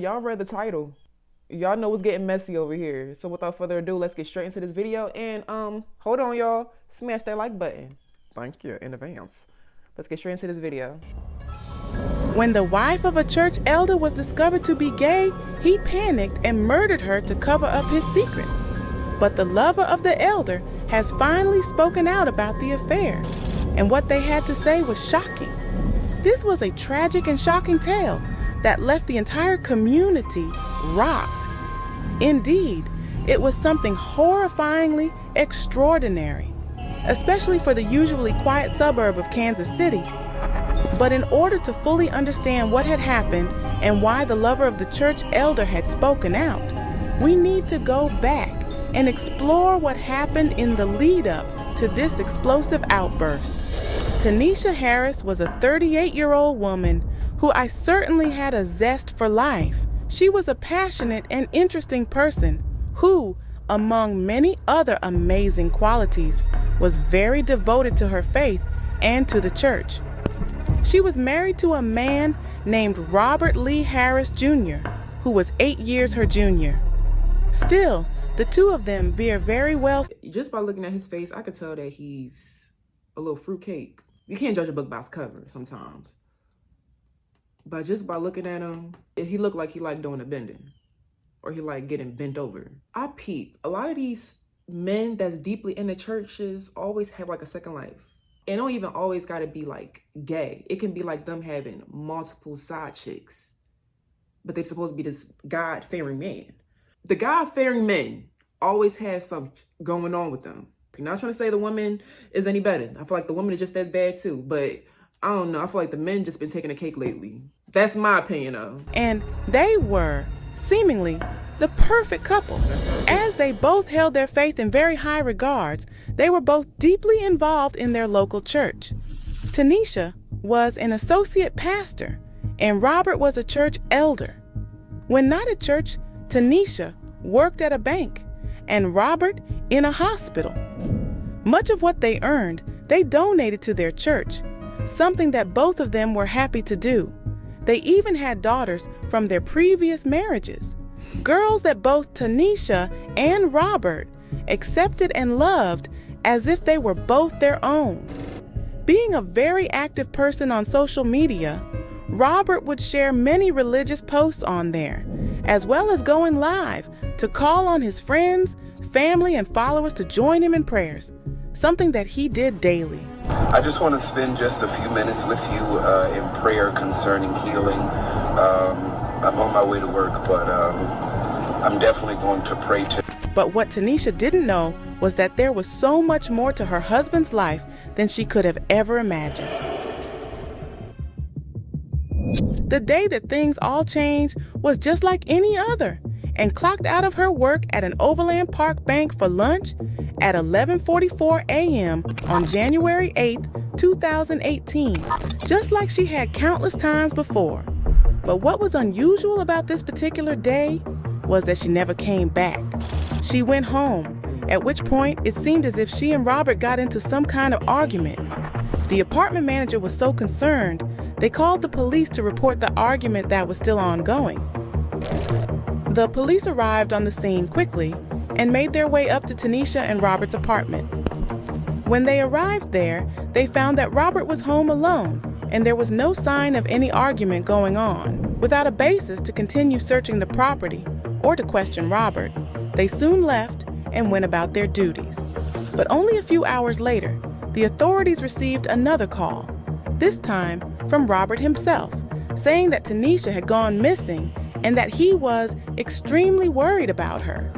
Y'all read the title. Y'all know what's getting messy over here. So without further ado, let's get straight into this video. And hold on, y'all. Smash that like button. Thank you in advance. Let's get straight into this video. When the wife of a church elder was discovered to be gay, he panicked and murdered her to cover up his secret. But the lover of the elder has finally spoken out about the affair, and what they had to say was shocking. This was a tragic and shocking tale that left the entire community rocked. Indeed, it was something horrifyingly extraordinary, especially for the usually quiet suburb of Kansas City. But in order to fully understand what had happened and why the lover of the church elder had spoken out, we need to go back and explore what happened in the lead-up to this explosive outburst. Tanisha Harris was a 38-year-old woman who I certainly had a zest for life. She was a passionate and interesting person who, among many other amazing qualities, was very devoted to her faith and to the church. She was married to a man named Robert Lee Harris Jr., who was 8 years her junior. Still, the two of them veer very well. Just by looking at his face, I could tell that he's a little fruitcake. You can't judge a book by its cover sometimes. But just by looking at him, he looked like he liked doing a bending. Or he liked getting bent over. I peep. A lot of these men that's deeply in the churches always have like a second life. It don't even always gotta be like gay. It can be like them having multiple side chicks. But they're supposed to be this God-fearing man. The God-fearing men always have something going on with them. I'm not trying to say the woman is any better. I feel like the woman is just as bad too. But I don't know. I feel like the men just been taking the cake lately. That's my opinion though. And they were, seemingly, the perfect couple. As they both held their faith in very high regards, they were both deeply involved in their local church. Tanisha was an associate pastor, and Robert was a church elder. When not at church, Tanisha worked at a bank, and Robert in a hospital. Much of what they earned, they donated to their church, something that both of them were happy to do. They even had daughters from their previous marriages, girls that both Tanisha and Robert accepted and loved as if they were both their own. Being a very active person on social media, Robert would share many religious posts on there, as well as going live to call on his friends, family, and followers to join him in prayers, something that he did daily. I just want to spend just a few minutes with you in prayer concerning healing. I'm on my way to work, but I'm definitely going to pray to. But what Tanisha didn't know was that there was so much more to her husband's life than she could have ever imagined. The day that things all changed was just like any other, and clocked out of her work at an Overland Park bank for lunch at 11:44 a.m. on January 8th, 2018, just like she had countless times before. But what was unusual about this particular day was that she never came back. She went home, at which point it seemed as if she and Robert got into some kind of argument. The apartment manager was so concerned, they called the police to report the argument that was still ongoing. The police arrived on the scene quickly and made their way up to Tanisha and Robert's apartment. When they arrived there, they found that Robert was home alone and there was no sign of any argument going on. Without a basis to continue searching the property or to question Robert, they soon left and went about their duties. But only a few hours later, the authorities received another call, this time from Robert himself, saying that Tanisha had gone missing and that he was extremely worried about her.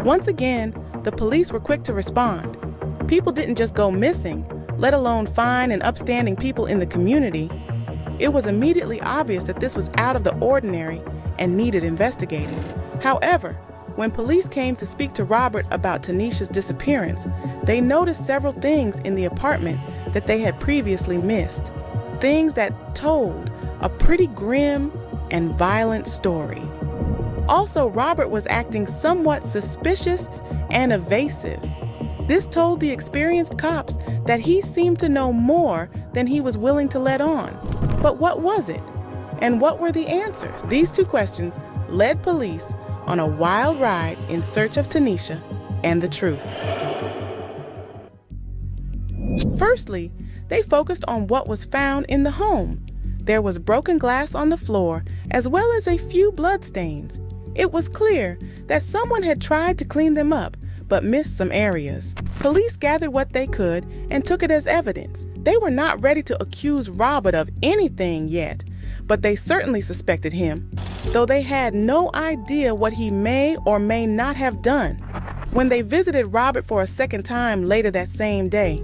Once again, the police were quick to respond. People didn't just go missing, let alone fine and upstanding people in the community. It was immediately obvious that this was out of the ordinary and needed investigating. However, when police came to speak to Robert about Tanisha's disappearance, they noticed several things in the apartment that they had previously missed. Things that told a pretty grim and violent story. Also, Robert was acting somewhat suspicious and evasive. This told the experienced cops that he seemed to know more than he was willing to let on. But what was it? And what were the answers? These two questions led police on a wild ride in search of Tanisha and the truth. Firstly, they focused on what was found in the home. There was broken glass on the floor, as well as a few bloodstains. It was clear that someone had tried to clean them up, but missed some areas. Police gathered what they could and took it as evidence. They were not ready to accuse Robert of anything yet, but they certainly suspected him, though they had no idea what he may or may not have done. When they visited Robert for a second time later that same day,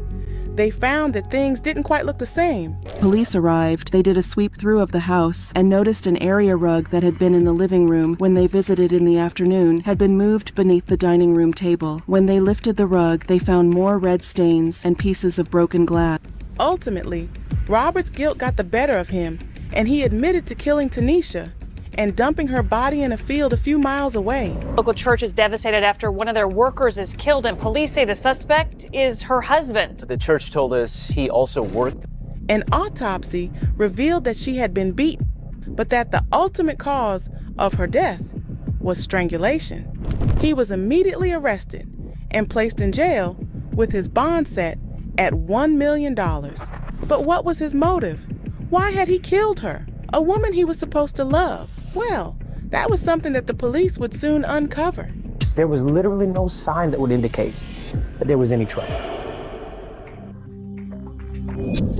they found that things didn't quite look the same. Police arrived. They did a sweep through of the house and noticed an area rug that had been in the living room when they visited in the afternoon had been moved beneath the dining room table. When they lifted the rug, they found more red stains and pieces of broken glass. Ultimately, Robert's guilt got the better of him, and he admitted to killing Tanisha and dumping her body in a field a few miles away. Local church is devastated after one of their workers is killed, and police say the suspect is her husband. The church told us he also worked. An autopsy revealed that she had been beaten, but that the ultimate cause of her death was strangulation. He was immediately arrested and placed in jail with his bond set at $1 million. But what was his motive? Why had he killed her, a woman he was supposed to love? Well, that was something that the police would soon uncover. There was literally no sign that would indicate that there was any trouble.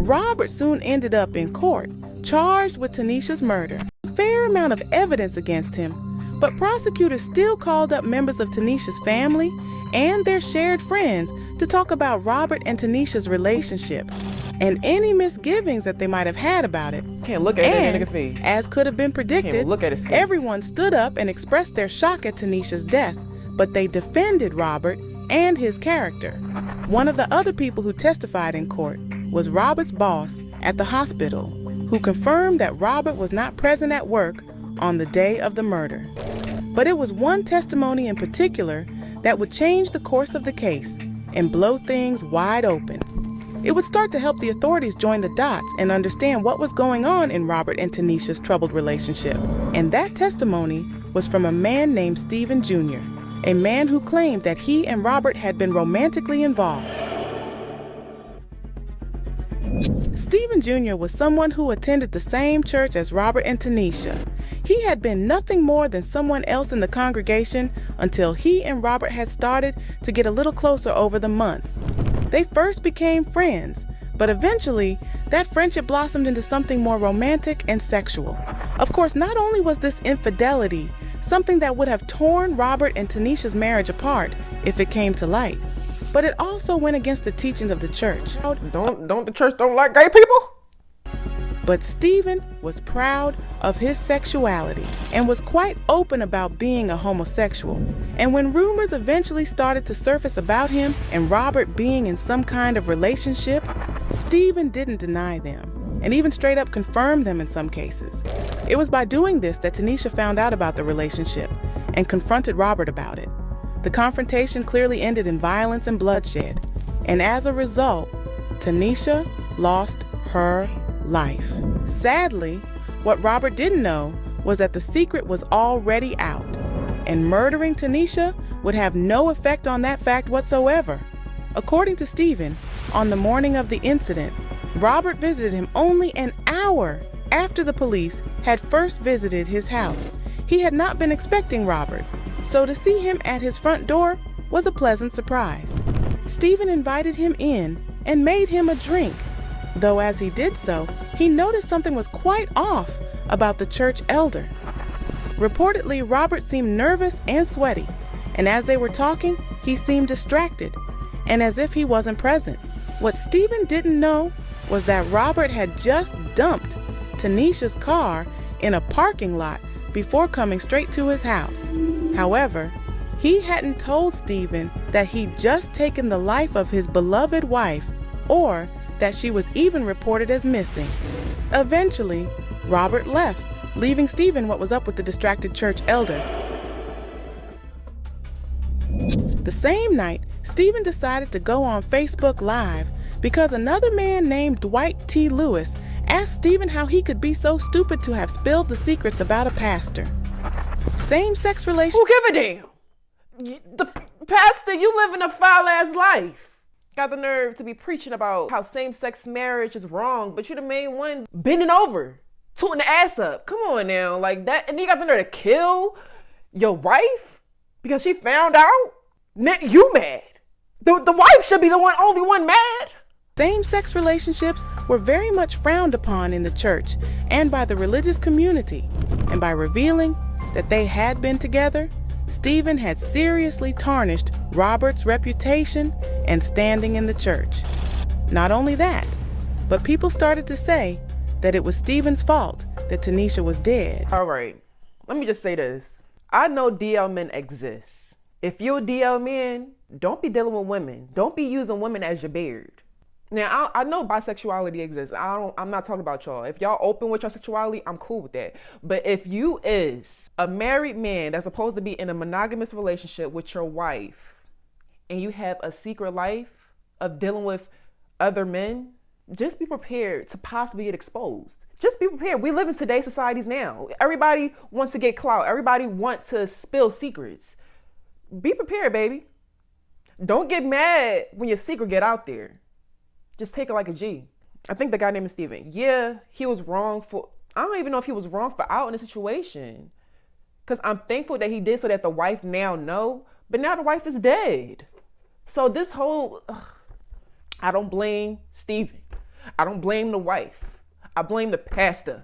Robert soon ended up in court, charged with Tanisha's murder. A fair amount of evidence against him, but prosecutors still called up members of Tanisha's family and their shared friends to talk about Robert and Tanisha's relationship and any misgivings that they might have had about it. Can't look at that nigga face. As could have been predicted, look at his face. everyone stood up and expressed their shock at Tanisha's death, but they defended Robert and his character. One of the other people who testified in court was Robert's boss at the hospital, who confirmed that Robert was not present at work on the day of the murder. But it was one testimony in particular that would change the course of the case and blow things wide open. It would start to help the authorities join the dots and understand what was going on in Robert and Tanisha's troubled relationship. And that testimony was from a man named Stephen Jr., a man who claimed that he and Robert had been romantically involved. Stephen Jr. was someone who attended the same church as Robert and Tanisha. He had been nothing more than someone else in the congregation until he and Robert had started to get a little closer over the months. They first became friends, but eventually that friendship blossomed into something more romantic and sexual. Of course, not only was this infidelity something that would have torn Robert and Tanisha's marriage apart if it came to light, but it also went against the teachings of the church. Don't the church don't like gay people? But Stephen was proud of his sexuality and was quite open about being a homosexual. And when rumors eventually started to surface about him and Robert being in some kind of relationship, Stephen didn't deny them, and even straight up confirmed them in some cases. It was by doing this that Tanisha found out about the relationship and confronted Robert about it. The confrontation clearly ended in violence and bloodshed, and as a result, Tanisha lost her life. Sadly, what Robert didn't know was that the secret was already out, and murdering Tanisha would have no effect on that fact whatsoever. According to Stephen, on the morning of the incident, Robert visited him only an hour after the police had first visited his house. He had not been expecting Robert, so to see him at his front door was a pleasant surprise. Stephen invited him in and made him a drink, though as he did so, he noticed something was quite off about the church elder. Reportedly, Robert seemed nervous and sweaty, and as they were talking, he seemed distracted and as if he wasn't present. What Stephen didn't know was that Robert had just dumped Tanisha's car in a parking lot before coming straight to his house. However, he hadn't told Stephen that he'd just taken the life of his beloved wife, or that she was even reported as missing. Eventually, Robert left, leaving Stephen what was up with the distracted church elder. The same night, Stephen decided to go on Facebook Live because another man named Dwight T. Lewis asked Stephen how he could be so stupid to have spilled the secrets about a pastor. Same-sex relationships. Who give a damn? The pastor, you living a foul-ass life. Got the nerve to be preaching about how same-sex marriage is wrong, but you're the main one bending over, tooting the ass up. Come on now, like that. And you got the nerve to kill your wife because she found out? You mad. The wife should be the only one mad. Same-sex relationships were very much frowned upon in the church and by the religious community, and by revealing that they had been together, Stephen had seriously tarnished Robert's reputation and standing in the church. Not only that, but people started to say that it was Stephen's fault that Tanisha was dead. All right, let me just say this. I know DL men exist. If you're a DL man, don't be dealing with women. Don't be using women as your beard. Now, I know bisexuality exists. I'm not talking about y'all. If y'all open with your sexuality, I'm cool with that. But if you is a married man that's supposed to be in a monogamous relationship with your wife, and you have a secret life of dealing with other men, just be prepared to possibly get exposed. Just be prepared. We live in today's societies now. Everybody wants to get clout. Everybody wants to spill secrets. Be prepared, baby. Don't get mad when your secret get out there. Just take it like a G. I think the guy named Steven. Yeah, he was wrong for, I don't even know if he was wrong for out in the situation. Because I'm thankful that he did so that the wife now know, but now the wife is dead. So this whole, I don't blame Steven. I don't blame the wife. I blame the pastor.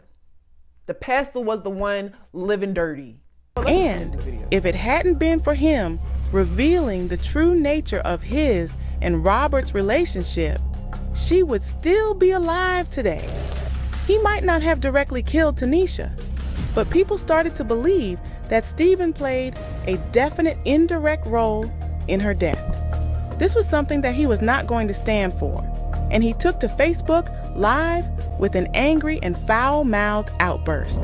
The pastor was the one living dirty. And if it hadn't been for him revealing the true nature of his and Robert's relationship, she would still be alive today. He might not have directly killed Tanisha, but people started to believe that Stephen played a definite indirect role in her death. This was something that he was not going to stand for, and he took to Facebook Live with an angry and foul-mouthed outburst.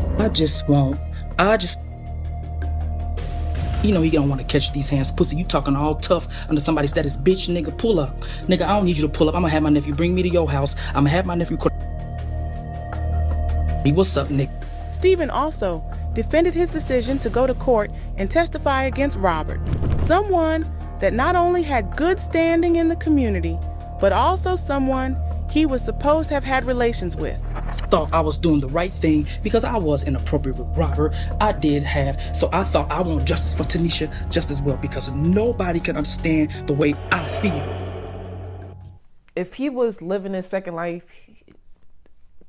You know he don't want to catch these hands, pussy. You talking all tough under somebody status, bitch, nigga, pull up. Nigga, I don't need you to pull up. I'm gonna have my nephew bring me to your house. I'm gonna have my nephew what's up, nigga? Stephen also defended his decision to go to court and testify against Robert, someone that not only had good standing in the community, but also someone he was supposed to have had relations with. Thought I was doing the right thing because I was inappropriate with Robert. I did have, so I thought I want justice for Tanisha just as well because nobody can understand the way I feel. If he was living his second life,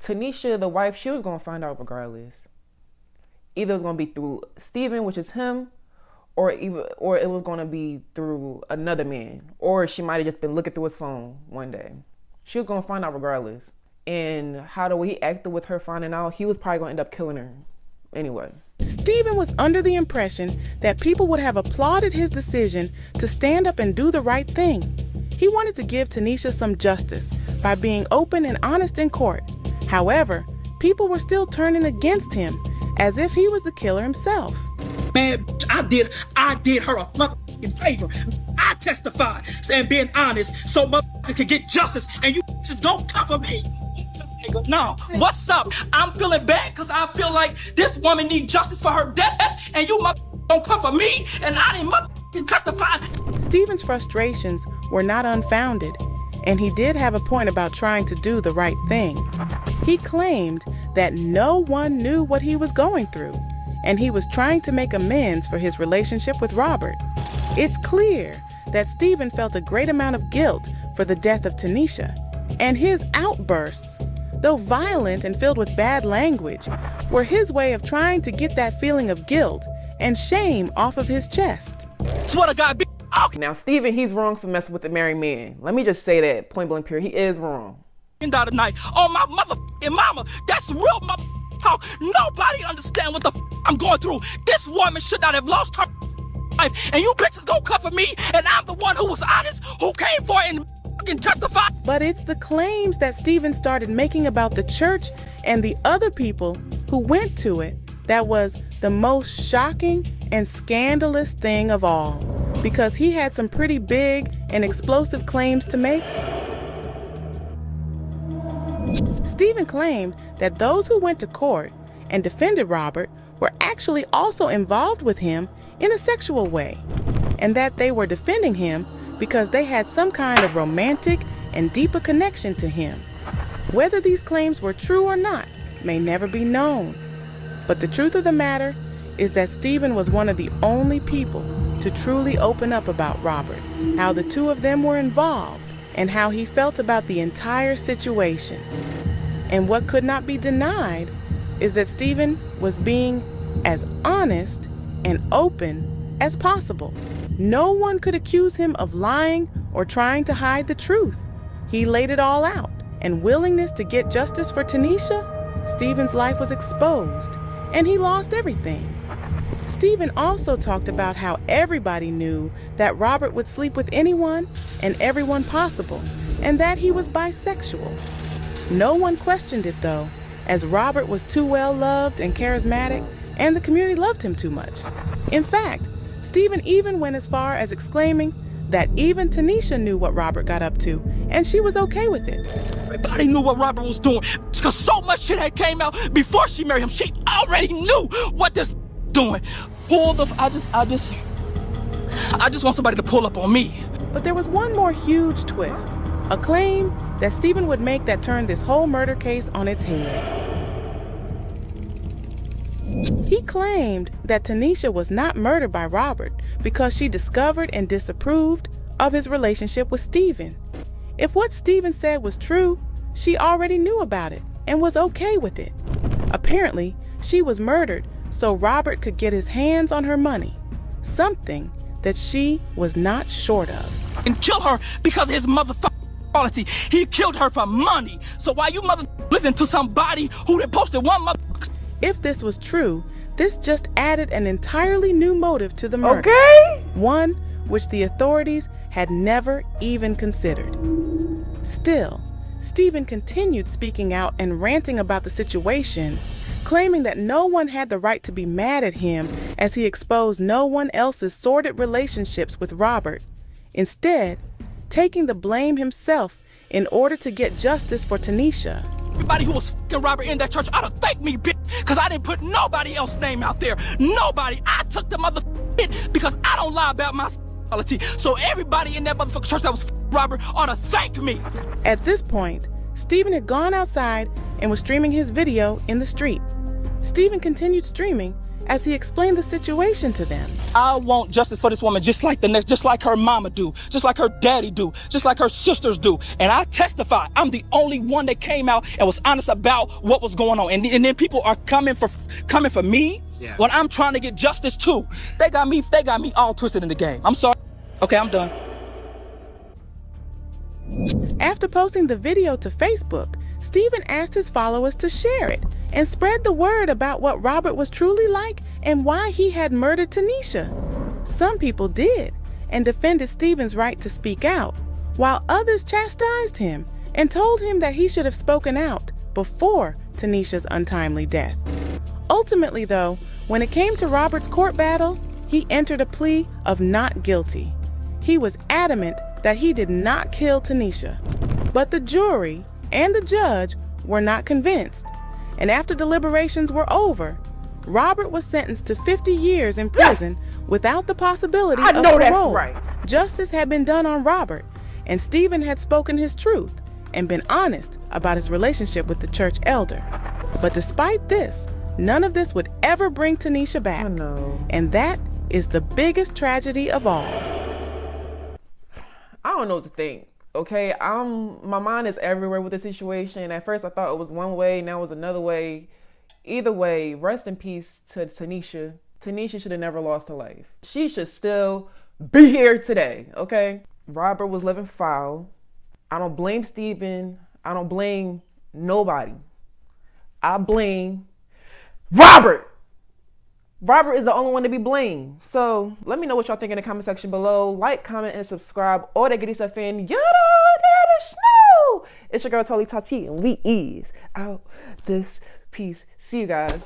Tanisha, the wife, she was gonna find out regardless. Either it was gonna be through Stephen, which is him, or it was gonna be through another man, or she might have just been looking through his phone one day. She was gonna find out regardless. And how the way he acted with her finding out, he was probably gonna end up killing her anyway. Stephen was under the impression that people would have applauded his decision to stand up and do the right thing. He wanted to give Tanisha some justice by being open and honest in court. However, people were still turning against him as if he was the killer himself. Man, I did her a motherfucking favor. I testified and being honest so motherfucker could get justice and you just don't come for me. No, what's up? I'm feeling bad because I feel like this woman needs justice for her death and you don't come for me and I didn't testify. Stephen's frustrations were not unfounded, and he did have a point about trying to do the right thing. He claimed that no one knew what he was going through, and he was trying to make amends for his relationship with Robert. It's clear that Stephen felt a great amount of guilt for the death of Tanisha, and his outbursts, though violent and filled with bad language, were his way of trying to get that feeling of guilt and shame off of his chest. Swear to God, Now, Stephen, he's wrong for messing with a married man. Let me just say that, point blank period. He is wrong. out tonight. Oh, my motherfucking mama, that's real motherfucking talk. Nobody understand what the I'm going through. This woman should not have lost her life, and you bitches gonna cover me, and I'm the one who was honest, who came for it and fucking testified. But it's the claims that Stephen started making about the church and the other people who went to it that was the most shocking and scandalous thing of all, because he had some pretty big and explosive claims to make. Stephen claimed that those who went to court and defended Robert were actually also involved with him in a sexual way, and that they were defending him because they had some kind of romantic and deeper connection to him. Whether these claims were true or not may never be known, but the truth of the matter is that Stephen was one of the only people to truly open up about Robert, how the two of them were involved, and how he felt about the entire situation. And what could not be denied is that Stephen was being as honest and open as possible. No one could accuse him of lying or trying to hide the truth. He laid it all out, and willingness to get justice for Tanisha, Stephen's life was exposed, and he lost everything. Stephen also talked about how everybody knew that Robert would sleep with anyone and everyone possible, and that he was bisexual. No one questioned it though, as Robert was too well loved and charismatic, and the community loved him too much. In fact, Stephen even went as far as exclaiming that even Tanisha knew what Robert got up to, and she was okay with it. Everybody knew what Robert was doing, because so much shit had came out before she married him. She already knew what this doing. I just want somebody to pull up on me. But there was one more huge twist, a claim that Stephen would make that turned this whole murder case on its head. He claimed that Tanisha was not murdered by Robert because she discovered and disapproved of his relationship with Stephen. If what Stephen said was true, she already knew about it and was okay with it. Apparently, she was murdered so Robert could get his hands on her money, something that she was not short of. And kill her because of his motherfucking quality. He killed her for money. So why you listen to somebody who then posted one motherfucker? If this was true, this just added an entirely new motive to the murder. Okay. One which the authorities had never even considered. Still, Stephen continued speaking out and ranting about the situation, claiming that no one had the right to be mad at him as he exposed no one else's sordid relationships with Robert, instead taking the blame himself in order to get justice for Tanisha. Everybody who was fucking Robert in that church ought to thank me, bitch, because I didn't put nobody else's name out there. Nobody. I took the motherfucking bitch because I don't lie about my sexuality. So everybody in that motherfucking church that was fucking Robert ought to thank me. At this point, Stephen had gone outside and was streaming his video in the street. Stephen continued streaming as he explained the situation to them. I want justice for this woman just like just like her mama do, just like her daddy do, just like her sisters do. And I testify, I'm the only one that came out and was honest about what was going on. And then people are coming for me when I'm trying to get justice too. They got me all twisted in the game. I'm sorry. Okay, I'm done. After posting the video to Facebook, Stephen asked his followers to share it and spread the word about what Robert was truly like and why he had murdered Tanisha. Some people did and defended Stephen's right to speak out, while others chastised him and told him that he should have spoken out before Tanisha's untimely death. Ultimately, though, when it came to Robert's court battle, he entered a plea of not guilty. He was adamant that he did not kill Tanisha, but the jury and the judge were not convinced. And after deliberations were over, Robert was sentenced to 50 years in prison without the possibility of parole. That's right. Justice had been done on Robert, and Stephen had spoken his truth and been honest about his relationship with the church elder. But despite this, none of this would ever bring Tanisha back. I know. And that is the biggest tragedy of all. I don't know what to think. Okay, my mind is everywhere with the situation. At first I thought it was one way, now it was another way. Either way, rest in peace to Tanisha. Tanisha should have never lost her life. She should still be here today, okay? Robert was living foul. I don't blame Stephen. I don't blame nobody. I blame Robert. Robert is the only one to be blamed. So let me know what y'all think in the comment section below. Like, comment, and subscribe. All that goody stuff in. You don't let us know. It's your girl TalliTattii, and we is out this piece. See you guys.